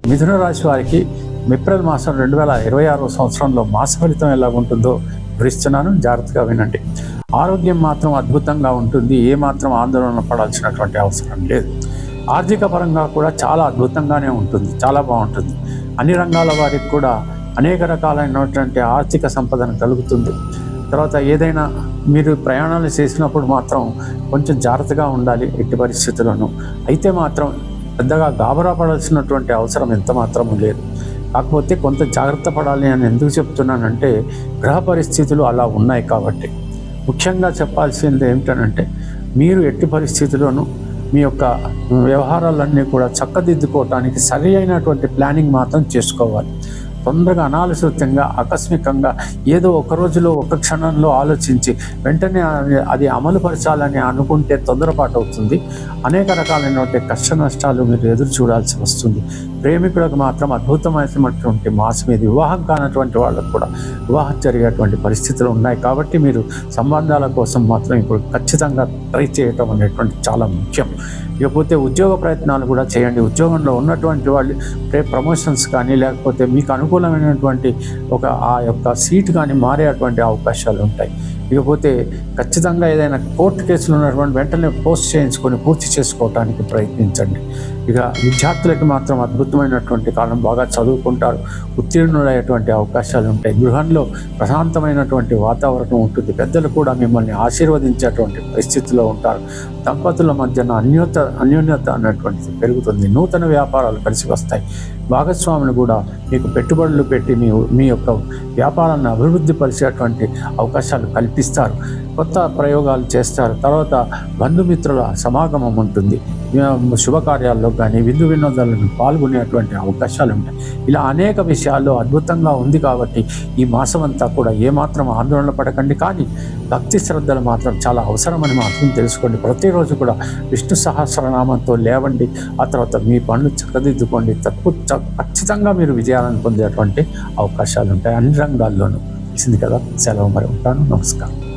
మిథున రాశి వారికి ఏప్రిల్ మాసం 2026 సంవత్సరంలో మాస ఫలితం ఎలా ఉంటుందో వివరిస్తున్నాను, జాగ్రత్తగా వినండి. ఆరోగ్యం మాత్రం అద్భుతంగా ఉంటుంది, ఏమాత్రం ఆందోళన పడాల్సినటువంటి అవసరం లేదు. ఆర్థిక పరంగా కూడా చాలా అద్భుతంగానే ఉంటుంది, చాలా బాగుంటుంది. అన్ని రంగాల వారికి కూడా అనేక రకాలైనటువంటి ఆర్థిక సంపదన కలుగుతుంది. తర్వాత ఏదైనా మీరు ప్రయాణాలు చేసినప్పుడు మాత్రం కొంచెం జాగ్రత్తగా ఉండాలి ఎట్టి పరిస్థితుల్లోనూ. అయితే మాత్రం పెద్దగా గాబరా పడాల్సినటువంటి అవసరం ఎంత మాత్రం లేదు. కాకపోతే కొంత జాగ్రత్త పడాలి అని ఎందుకు చెప్తున్నానంటే, గ్రహ పరిస్థితులు అలా ఉన్నాయి కాబట్టి. ముఖ్యంగా చెప్పాల్సింది ఏమిటనంటే, మీరు ఎట్టి పరిస్థితుల్లోనూ మీ యొక్క వ్యవహారాలన్నీ కూడా చక్కదిద్దుకోవటానికి సరి అయినటువంటి ప్లానింగ్ మాత్రం చేసుకోవాలి. తొందరగా అనాలోచితంగా ఆకస్మికంగా ఏదో ఒక రోజులో ఒక క్షణంలో ఆలోచించి వెంటనే అది అమలుపరచాలని అనుకుంటే తొందరపాటు అవుతుంది. అనేక రకాలైనటువంటి కష్ట నష్టాలు మీరు ఎదురు చూడాల్సి వస్తుంది. ప్రేమికులకు మాత్రం అద్భుతమైనటువంటి మాసం ఇది. వివాహం కానటువంటి వాళ్ళకు కూడా వివాహం జరిగేటువంటి పరిస్థితులు ఉన్నాయి కాబట్టి మీరు సంబంధాల కోసం మాత్రం ఇప్పుడు ఖచ్చితంగా ట్రై చేయటం అనేటువంటి చాలా ముఖ్యం. ఇకపోతే ఉద్యోగ ప్రయత్నాలు కూడా చేయండి. ఉద్యోగంలో ఉన్నటువంటి వాళ్ళు ప్రమోషన్స్ కానీ లేకపోతే మీకు అనుకూలమైనటువంటి ఆ యొక్క సీట్ కానీ మారేటువంటి అవకాశాలు ఉంటాయి. ఇకపోతే ఖచ్చితంగా ఏదైనా కోర్టు కేసులు ఉన్నటువంటి వెంటనే పోస్ట్ చేయించుకొని పూర్తి చేసుకోవడానికి ప్రయత్నించండి. ఇక విద్యార్థులకి మాత్రం అద్భుతమైనటువంటి కాలం, బాగా చదువుకుంటారు, ఉత్తీర్ణులయ్యేటువంటి అవకాశాలు ఉంటాయి. గృహంలో ప్రశాంతమైనటువంటి వాతావరణం ఉంటుంది. పెద్దలు కూడా మిమ్మల్ని ఆశీర్వదించేటువంటి పరిస్థితిలో ఉంటారు. దంపతుల మధ్యన అన్యోన్యత అన్నటువంటిది పెరుగుతుంది. నూతన వ్యాపారాలు కలిసి వస్తాయి. భాగస్వాములు కూడా మీకు పెట్టుబడులు పెట్టి మీ యొక్క వ్యాపారాన్ని అభివృద్ధి పరిచేటువంటి అవకాశాలు కల్పిస్తారు. కొత్త ప్రయోగాలు చేస్తారు. తర్వాత బంధుమిత్రుల సమాగమం ఉంటుంది. శుభకార్యాల్లో కానీ విందు వినోదాలను పాల్గొనేటువంటి అవకాశాలు ఉంటాయి. ఇలా అనేక విషయాల్లో అద్భుతంగా ఉంది కాబట్టి ఈ మాసం అంతా కూడా ఏమాత్రం ఆందోళన పడకండి. కానీ భక్తి శ్రద్ధలు మాత్రం చాలా అవసరమని మాత్రం తెలుసుకోండి. ప్రతిరోజు కూడా విష్ణు సహస్రనామంతో లేవండి. ఆ తర్వాత మీ పనులు చక్కదిద్దుకోండి. ఖచ్చితంగా మీరు విజయాలను పొందేటువంటి అవకాశాలు ఉంటాయి అన్ని రంగాల్లోనూ. తెలిసింది కదా. సెలవు, మరి ఉంటాను. నమస్కారం.